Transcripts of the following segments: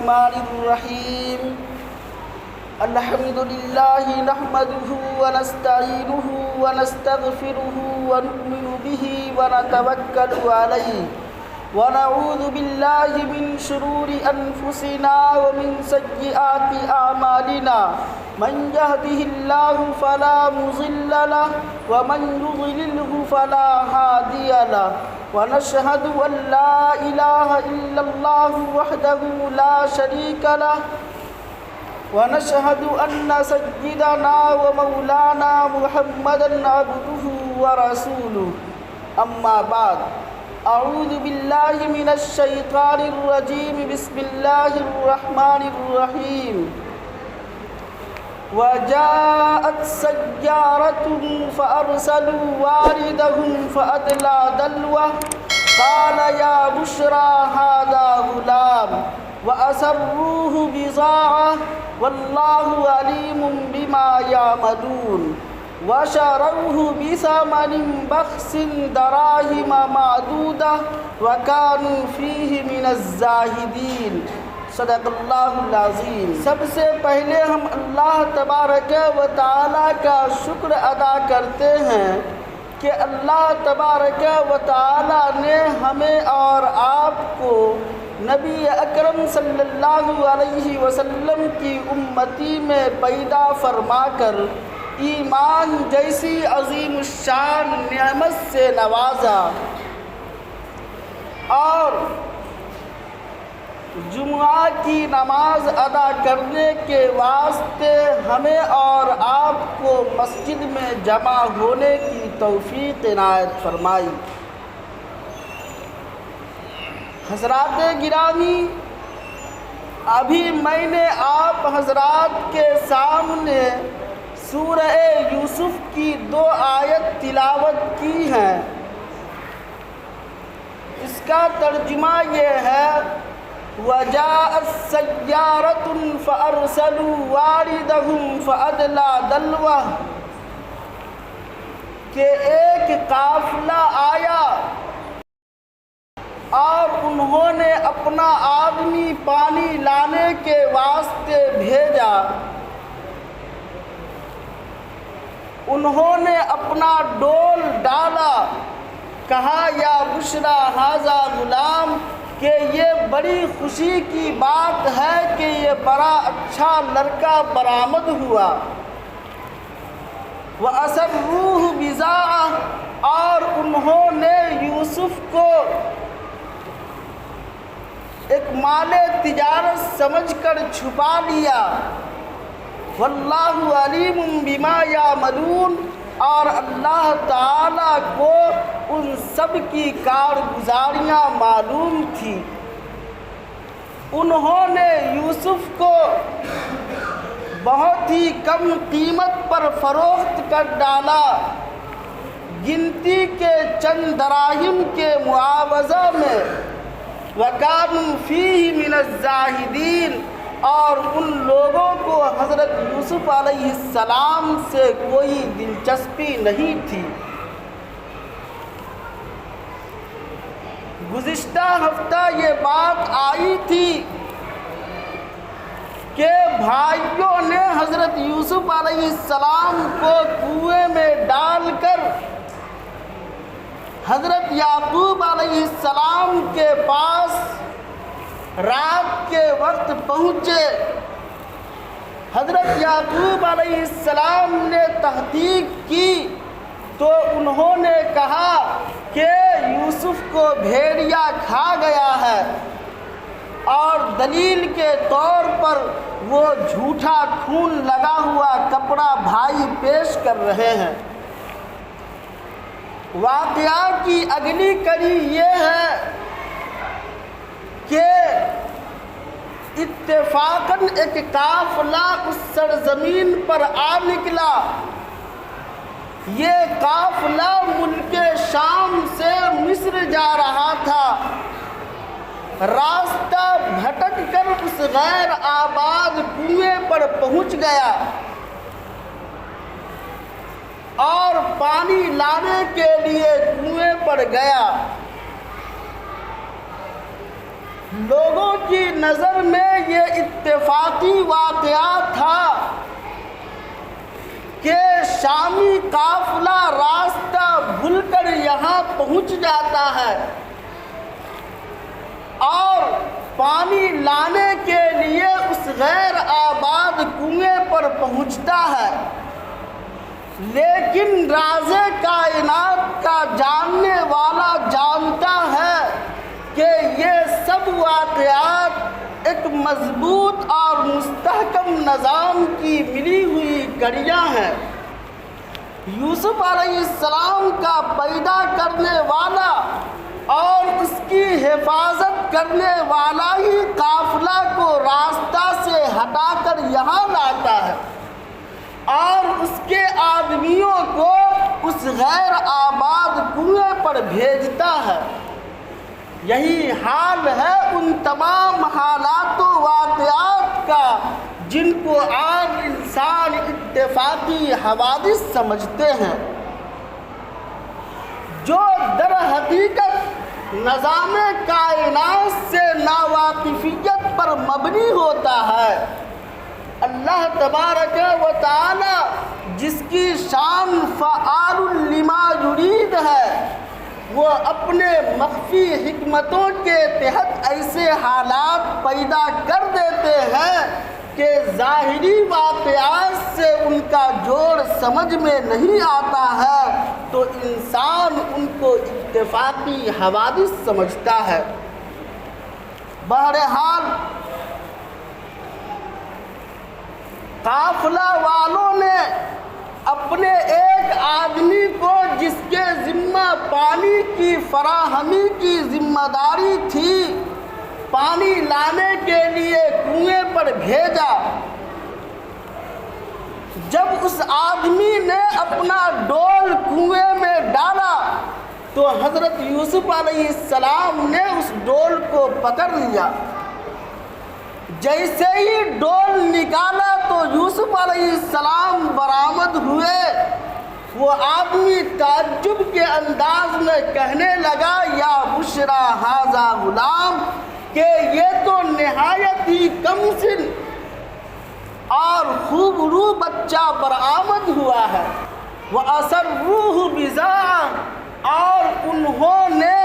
الرحمن الرحيم الحمد لله نحمده ونستعينه ونستغفره ونؤمن به ونتوكل عليه ونعوذ بالله من شرور أنفسنا ومن سيئات أعمالنا من يهده الله فلا مضل له ومن يضلله فلا هادي له ونشهد أن لا إله إلا الله وحده لا شريك له ونشهد أن سيدنا ومولانا محمدا عبده ورسوله أما بعد أعوذ بالله من الشيطان الرجيم بسم الله الرحمن الرحيم وجاءت سيارة فأرسلوا واردهم فأدلى دلوه قال يا بشرى هذا غلام وأسروه بضاعة والله عليم بما يعملون وشروه بثمن بخس دراهم معدودة وكانوا فيه من الزاهدين صدق اللہ العظیم۔ سب سے پہلے ہم اللہ تبارک و تعالیٰ کا شکر ادا کرتے ہیں کہ اللہ تبارک و تعالیٰ نے ہمیں اور آپ کو نبی اکرم صلی اللہ علیہ وسلم کی امتی میں پیدا فرما کر ایمان جیسی عظیم الشان نعمت سے نوازا اور جمعہ کی نماز ادا کرنے کے واسطے ہمیں اور آپ کو مسجد میں جمع ہونے کی توفیق عنایت فرمائی۔ حضرات گرامی، ابھی میں نے آپ حضرات کے سامنے سورہ یوسف کی 2 آیت تلاوت کی ہیں۔ اس کا ترجمہ یہ ہے وَجَاءَتْ سَيَّارَةٌ فَأَرْسَلُوا وَارِدَهُمْ فَأَدْلَى دَلْوَهُ کہ ایک قافلہ آیا اور انہوں نے اپنا آدمی پانی لانے کے واسطے بھیجا، انہوں نے اپنا ڈول ڈالا، کہا یا بشرا ھذا غلام کہ یہ بڑی خوشی کی بات ہے کہ یہ بڑا اچھا لڑکا برآمد ہوا۔ وَأَسَرُّوهُ بِضَاعَةً اور انہوں نے یوسف کو ایک مال تجارت سمجھ کر چھپا لیا۔ وَاللَّهُ عَلِيمٌ بِمَا يَعْمَلُونَ اور اللہ تعالیٰ کو ان سب کی کارگزاریاں معلوم تھی۔ انہوں نے یوسف کو بہت ہی کم قیمت پر فروخت کر ڈالا، گنتی کے چند دراہم کے معاوضہ میں۔ وَكَانُوا فِيهِ مِنَ الزَّاهِدِينَ اور ان لوگوں کو حضرت یوسف علیہ السلام سے کوئی دلچسپی نہیں تھی۔ گزشتہ ہفتہ یہ بات آئی تھی کہ بھائیوں نے حضرت یوسف علیہ السلام کو کنویں میں ڈال کر حضرت یعقوب علیہ السلام کے پاس رات کے وقت پہنچے۔ حضرت یعقوب علیہ السلام نے تحقیق کی تو انہوں نے کہا کہ یوسف کو بھیڑیا کھا گیا ہے، اور دلیل کے طور پر وہ جھوٹا خون لگا ہوا کپڑا بھائی پیش کر رہے ہیں۔ واقعہ کی اگلی کڑی یہ ہے کہ اتفاقاً ایک قافلہ اس سرزمین پر آ نکلا۔ یہ قافلہ ملک شام سے مصر جا رہا تھا۔ راستہ بھٹک کر اس غیر آباد کنویں پر پہنچ گیا اور پانی لانے کے لیے کنویں پر گیا۔ لوگوں کی نظر میں یہ اتفاقی واقعہ تھا کہ شامی قافلہ راستہ بھول کر یہاں پہنچ جاتا ہے اور پانی لانے کے لیے اس غیر آباد کنویں پر پہنچتا ہے، لیکن راز کائنات کا جاننے والا جانتا ہے کہ یہ سب واقعات ایک مضبوط اور مستحکم نظام کی ملی ہوئی کڑیاں ہیں۔ یوسف علیہ السلام کا پیدا کرنے والا اور اس کی حفاظت کرنے والا ہی قافلہ کو راستہ سے ہٹا کر یہاں لاتا ہے اور اس کے آدمیوں کو اس غیر آباد کنویں پر بھیجتا ہے۔ یہی حال ہے ان تمام حالات و واقعات کا جن کو عام انسان اتفاقی حوادث سمجھتے ہیں، جو در حقیقت نظام کائنات سے ناواقفیت پر مبنی ہوتا ہے۔ اللہ تبارک و تعالی جس کی شان فعال لما یرید ہے، وہ اپنے مخفی حکمتوں کے تحت ایسے حالات پیدا کر دیتے ہیں کہ ظاہری واقعات سے ان کا جوڑ سمجھ میں نہیں آتا ہے، تو انسان ان کو اتفاقی حوادث سمجھتا ہے۔ بہرحال قافلہ والوں نے اپنے ایک آدمی کو جس کے ذمہ پانی کی فراہمی کی ذمہ داری تھی، پانی لانے کے لیے کنویں پر بھیجا۔ جب اس آدمی نے اپنا ڈول کنویں میں ڈالا تو حضرت یوسف علیہ السلام نے اس ڈول کو پکڑ لیا۔ جیسے ہی ڈول نکالا تو یوسف علیہ السلام برآمد ہوئے۔ وہ آدمی تعجب کے انداز میں کہنے لگا، یا بشرا ھذا غلام، کہ یہ تو نہایت ہی کم سن اور خوب رو بچہ برآمد ہوا ہے۔ وَأَسَرُّوهُ بِضَاعَةً، اور انہوں نے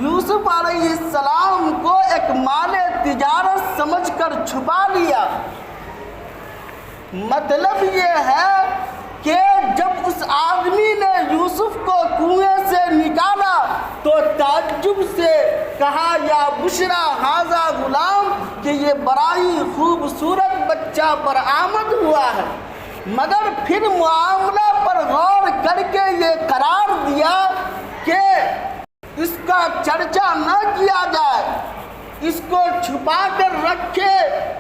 یوسف علیہ السلام کو ایک مال تجارت سمجھ کر چھپا لیا۔ مطلب یہ ہے کہ جب اس آدمی نے یوسف کو کنویں سے نکالا تو تعجب سے کہا، یا بشرا ھذا غلام، کہ یہ بڑا ہی خوبصورت بچہ برآمد ہوا ہے، مگر پھر معاملہ پر غور کر کے یہ قرار دیا کہ اس کا چرچا نہ کیا جائے، اس کو چھپا کر رکھے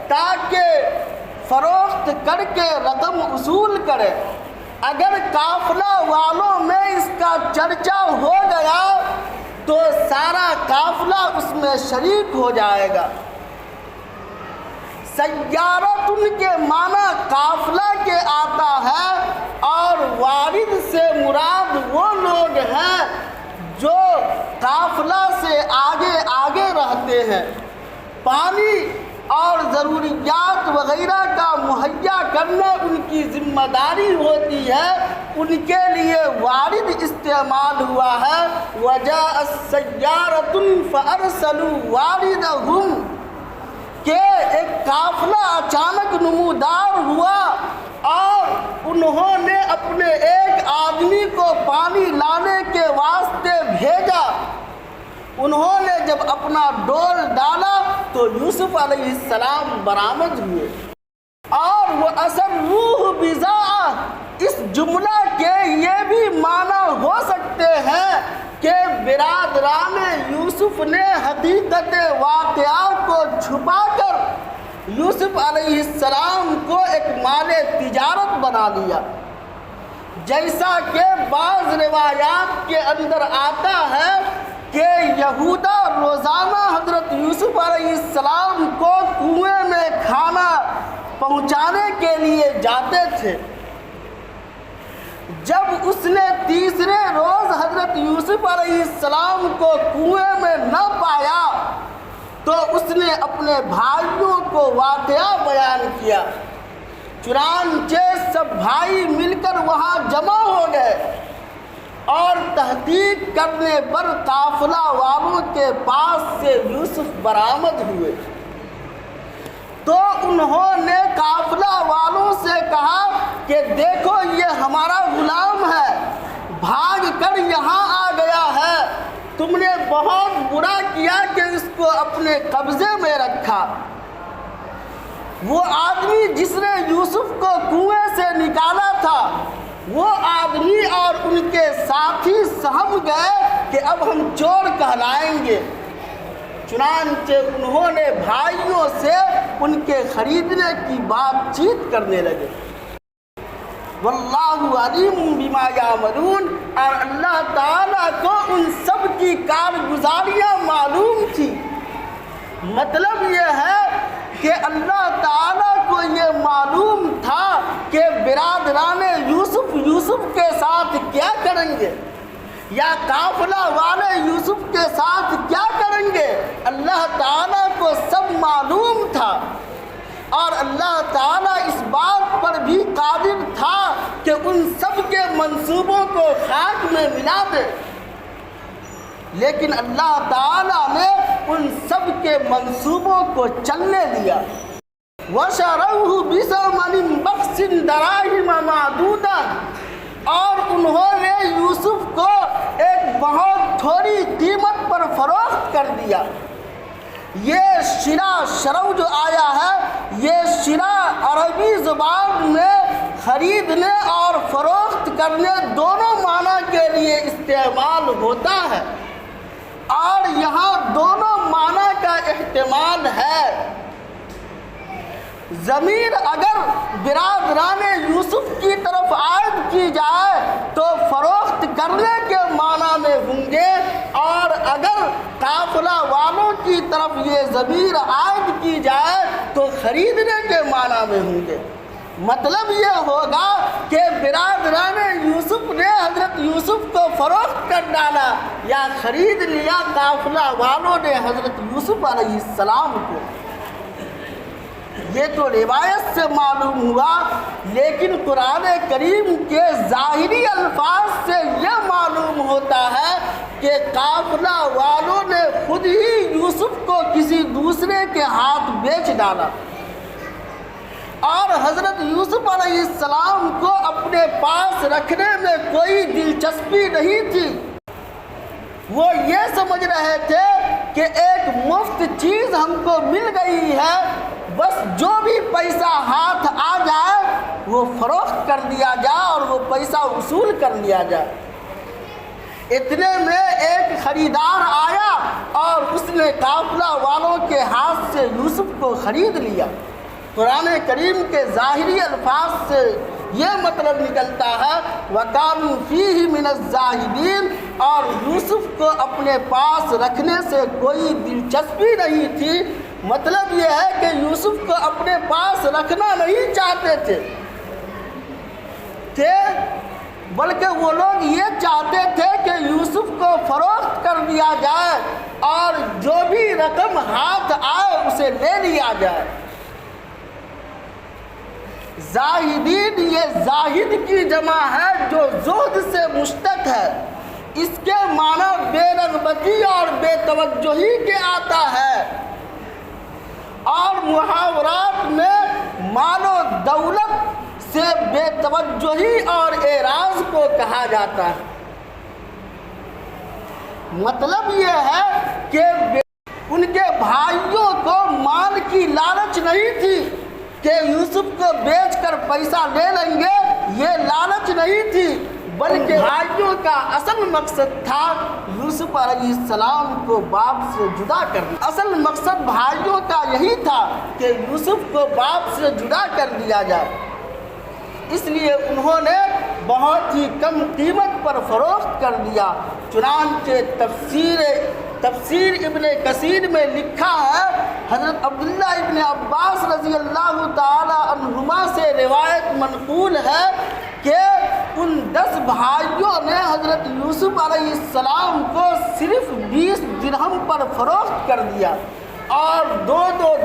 تاکہ فروخت کر کے رقم وصول کرے۔ اگر قافلہ والوں میں اس کا چرچا ہو گیا تو سارا قافلہ اس میں شریک ہو جائے گا۔ سیارت ان کے معنی قافلہ کے آتا ہے، اور وارد سے مراد وہ لوگ ہیں جو قافلہ سے آگے آگے رہتے ہیں۔ پانی اور ضروریات وغیرہ کا مہیا کرنا ان کی ذمہ داری ہوتی ہے، ان کے لیے وارد استعمال ہوا ہے۔ وَجَاءَتْ سَيَّارَةٌ فَأَرْسَلُوا وَارِدَهُمْ، کہ ایک قافلہ اچانک نمودار ہوا اور انہوں نے اپنے ایک آدمی کو پانی لانے کے واسطے بھیجا۔ انہوں نے جب اپنا ڈول ڈالا تو یوسف علیہ السلام برآمد ہوئے۔ اور وہ وَأَسَرُّوهُ بِضَاعَةً، اس جملہ کے یہ بھی معنی ہو سکتے ہیں کہ برادران یوسف نے حقیقت واقعات کو چھپا کر یوسف علیہ السلام کو ایک مال تجارت بنا لیا، جیسا کہ بعض روایات کے اندر آتا ہے کہ یہودا روزانہ حضرت یوسف علیہ السلام کو کنویں میں کھانا پہنچانے کے لیے جاتے تھے۔ جب اس نے تیسرے روز حضرت یوسف علیہ السلام کو کنویں میں نہ پایا تو اس نے اپنے بھائیوں کو واقعہ بیان کیا۔ چنانچہ سب بھائی مل کر وہاں جمع ہو گئے اور تحقیق کرنے پر قافلہ والوں کے پاس سے یوسف برآمد ہوئے۔ تو انہوں نے قافلہ والوں سے کہا کہ دیکھو یہ ہمارا غلام ہے، بھاگ کر یہاں آ گیا ہے، تم نے بہت برا کیا کہ اس کو اپنے قبضے میں رکھا۔ وہ آدمی جس نے یوسف کو کنویں سے نکالا تھا، وہ آدمی اور ان کے ساتھی سہم گئے کہ اب ہم چور کہلائیں گے۔ چنانچہ انہوں نے بھائیوں سے ان کے خریدنے کی بات چیت کرنے لگے۔ واللہ علیم بما یعملون، اور اللہ تعالیٰ کو ان سب کی کارگزاریاں معلوم تھی۔ مطلب یہ ہے کہ اللہ تعالیٰ کو یہ معلوم تھا کہ برادران یوسف کے ساتھ کیا کریں گے، یا قافلہ والے یوسف کے ساتھ کیا کریں گے۔ اللہ تعالیٰ کو سب معلوم تھا، اور اللہ تعالیٰ اس بات پر بھی قادر تھا کہ ان سب کے منصوبوں کو خاک میں ملا دے، لیکن اللہ تعالیٰ نے ان سب کے منصوبوں کو چلنے دیا۔ وَشَرَوْهُ بِثَمَنٍ بَخْسٍ دَرَاهِمَ مَعْدُودَةٍ، اور انہوں نے یوسف کو ایک بہت تھوڑی قیمت پر فروخت کر دیا۔ یہ شرو جو آیا ہے، یہ شرا عربی زبان میں خریدنے اور فروخت کرنے دونوں معنی کے لیے استعمال ہوتا ہے، اور یہاں دونوں معنی کا احتمال ہے۔ ضمیر اگر برادران یوسف کی طرف عائد کی جائے تو فروخت کرنے کے معنی میں ہوں گے، اور اگر قافلہ والوں کی طرف یہ ضمیر عائد کی جائے تو خریدنے کے معنی میں ہوں گے۔ مطلب یہ ہوگا کہ برادران یوسف نے حضرت یوسف کو فروخت کر ڈالا، یا خرید لیا قافلہ والوں نے حضرت یوسف علیہ السلام کو۔ یہ تو روایت سے معلوم ہوا، لیکن قرآن کریم کے ظاہری الفاظ سے یہ معلوم ہوتا ہے کہ قافلہ والوں نے خود ہی یوسف کو کسی دوسرے کے ہاتھ بیچ ڈالا، اور حضرت یوسف علیہ السلام کو اپنے پاس رکھنے میں کوئی دلچسپی نہیں تھی۔ وہ یہ سمجھ رہے تھے کہ ایک مفت چیز ہم کو مل گئی ہے، بس جو بھی پیسہ ہاتھ آ جائے وہ فروخت کر دیا جائے اور وہ پیسہ وصول کر لیا جائے۔ اتنے میں ایک خریدار آیا اور اس نے قافلہ والوں کے ہاتھ سے یوسف کو خرید لیا۔ قرآن کریم کے ظاہری الفاظ سے یہ مطلب نکلتا ہے وَكَانُوا فِيهِ مِنَ الزَّاهِدِينَ، اور یوسف کو اپنے پاس رکھنے سے کوئی دلچسپی نہیں تھی۔ مطلب یہ ہے کہ یوسف کو اپنے پاس رکھنا نہیں چاہتے تھے، بلکہ وہ لوگ یہ چاہتے تھے کہ یوسف کو فروخت کر دیا جائے اور جو بھی رقم ہاتھ آئے اسے لے لیا جائے۔ زاہدین یہ زاہد کی جمع ہے جو زہد سے مشتق ہے، اس کے معنی بے رغبتی اور بے توجہی کے آتا ہے، اور محاورات میں مال و دولت سے بے توجہی اور اعراض کو کہا جاتا ہے۔ مطلب یہ ہے کہ ان کے بھائیوں کو مال کی لالچ نہیں تھی کہ یوسف کو بیچ کر پیسہ لے لیں گے، یہ لالچ نہیں تھی، بلکہ بھائیوں کا اصل مقصد تھا یوسف علیہ السلام کو باپ سے جدا کرنا۔ اصل مقصد بھائیوں کا یہی تھا کہ یوسف کو باپ سے جدا کر دیا جائے، اس لیے انہوں نے بہت ہی کم قیمت پر فروخت کر دیا۔ چنانچہ تفسیر ابن کثیر میں لکھا ہے، حضرت عبداللہ ابن عباس رضی اللہ تعالی عنہما سے روایت منقول ہے کہ ان 10 بھائیوں نے حضرت یوسف علیہ السلام کو صرف 20 درہم پر فروخت کر دیا، اور 2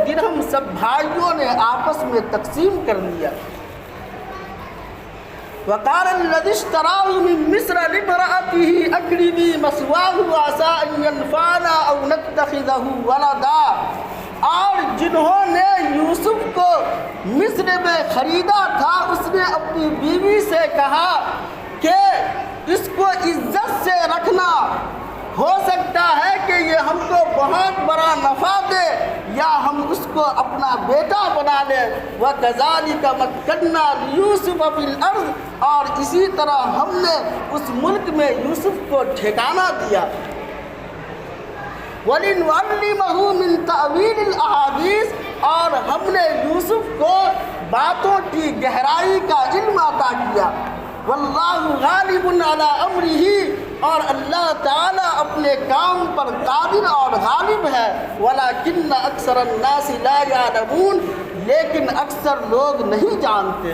درہم سب بھائیوں نے آپس میں تقسیم کر لیا۔ وقال الذي اشتراه من مصر لامرأته أكرمي مثواه عسى أن ينفعنا أو نتخذه ولدا، اور جنہوں نے یوسف کو مصر میں خریدا تھا اس نے اپنی بیوی سے کہا کہ اس کو عزت سے رکھنا، ہو سکتا ہے کہ یہ ہم کو بہت بڑا نفع دے یا ہم اس کو اپنا بیٹا بنا لیں۔ وَكَذَلِكَ مَكَّنَّا لِيُوسُفَ فِي الْأَرْضِ، اور اسی طرح ہم نے اس ملک میں یوسف کو ٹھکانہ دیا۔ وَلِنُعَلِّمَهُ مِن تَأْوِيلِ الْأَحَادِيثِ، اور ہم نے یوسف کو باتوں کی گہرائی کا علم عطا کیا۔ وَاللَّهُ غَالِبٌ عَلَىٰ أَمْرِهِ، اور اللہ تعالیٰ اپنے کام پر قادر اور غالب ہے۔ وَلَٰكِنَّ أَكْثَرَ النَّاسِ لَا يَعْلَمُونَ، لیکن اکثر لوگ نہیں جانتے۔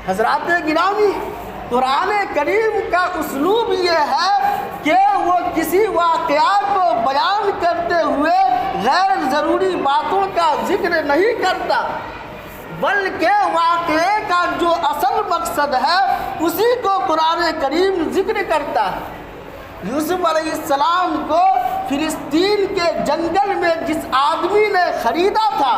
حضرات گرامی، قرآن کریم کا اسلوب یہ ہے کہ وہ کسی واقعہ کو بیان کرتے ہوئے غیر ضروری باتوں کا ذکر نہیں کرتا، بلکہ واقعے کا جو اصل مقصد ہے اسی کو قرآن کریم ذکر کرتا ہے۔ یوسف علیہ السلام کو فلسطین کے جنگل میں جس آدمی نے خریدا تھا،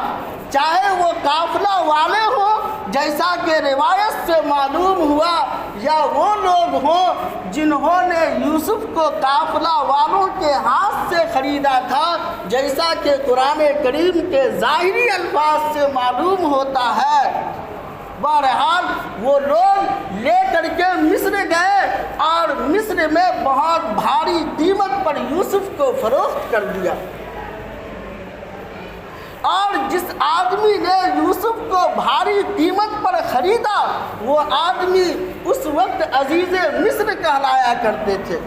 چاہے وہ قافلہ والے ہوں جیسا کہ روایت سے معلوم ہوا، یا وہ لوگ ہوں جنہوں نے یوسف کو قافلہ والوں کے ہاتھ سے خریدا تھا، جیسا کہ قرآن کریم کے ظاہری الفاظ سے معلوم ہوتا ہے۔ بہرحال وہ لوگ لے کر کے مصر گئے اور مصر میں بہت بھاری قیمت پر یوسف کو فروخت کر دیا، اور جس آدمی نے یوسف کو بھاری قیمت پر خریدا وہ آدمی اس وقت عزیز مصر کہلایا کرتے تھے۔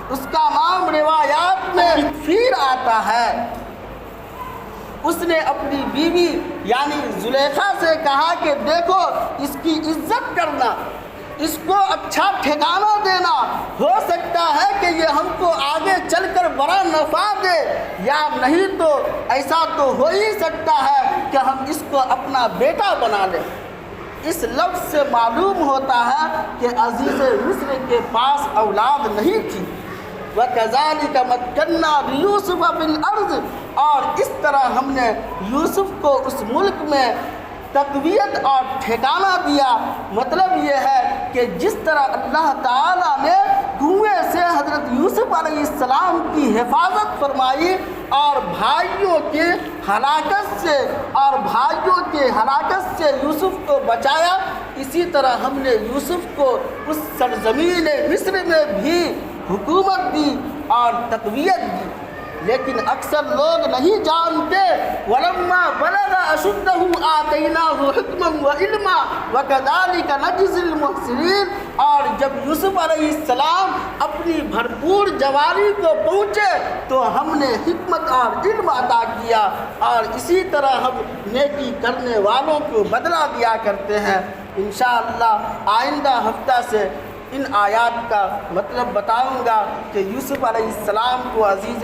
اس کا نام روایات میں فیر آتا ہے۔ اس نے اپنی بیوی یعنی زلیخا سے کہا کہ دیکھو اس کی عزت کرنا، اس کو اچھا ٹھکانہ دینا، ہو سکتا ہے کہ یہ ہم کو آگے چل کر بڑا نفع دے، یا نہیں تو ایسا تو ہو ہی سکتا ہے کہ ہم اس کو اپنا بیٹا بنا لیں۔ اس لفظ سے معلوم ہوتا ہے کہ عزیز مصر کے پاس اولاد نہیں تھی۔ وَكَذَلِكَ مَكَّنَّا لِيُوسُفَ فِي الْأَرْضِ، اور اس طرح ہم نے یوسف کو اس ملک میں تقویت اور ٹھکانہ دیا۔ مطلب یہ ہے کہ جس طرح اللہ تعالیٰ نے کنویں سے حضرت یوسف علیہ السلام کی حفاظت فرمائی اور بھائیوں کے ہلاکت سے یوسف کو بچایا، اسی طرح ہم نے یوسف کو اس سرزمین مصر میں بھی حکومت دی اور تقویت دی، لیکن اکثر لوگ نہیں جانتے۔ وَلَمَّا بَلَغَ أَشُدَّهُ آتَيْنَاهُ حِكْمًا وَعِلْمًا وَكَذَلِكَ نَجْزِي الْمُحْسِنِينَ، اور جب یوسف علیہ السلام اپنی بھرپور جوانی کو پہنچے تو ہم نے حکمت اور علم عطا کیا، اور اسی طرح ہم نیکی کرنے والوں کو بدلہ دیا کرتے ہیں۔ انشاءاللہ آئندہ ہفتہ سے ان آیات کا مطلب بتاؤں گا کہ یوسف علیہ السلام کو عزیز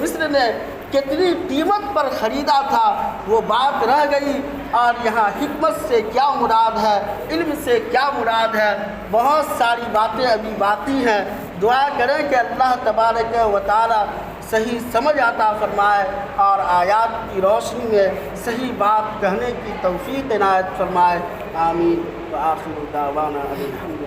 مصر نے کتنی قیمت پر خریدا تھا، وہ بات رہ گئی، اور یہاں حکمت سے کیا مراد ہے، علم سے کیا مراد ہے، بہت ساری باتیں ابھی باقی ہیں۔ دعا کریں کہ اللہ تبارک و تعالی صحیح سمجھ عطا فرمائے اور آیات کی روشنی میں صحیح بات کہنے کی توفیق عنایت فرمائے۔ آمین۔ وآخر دعوانا الحمد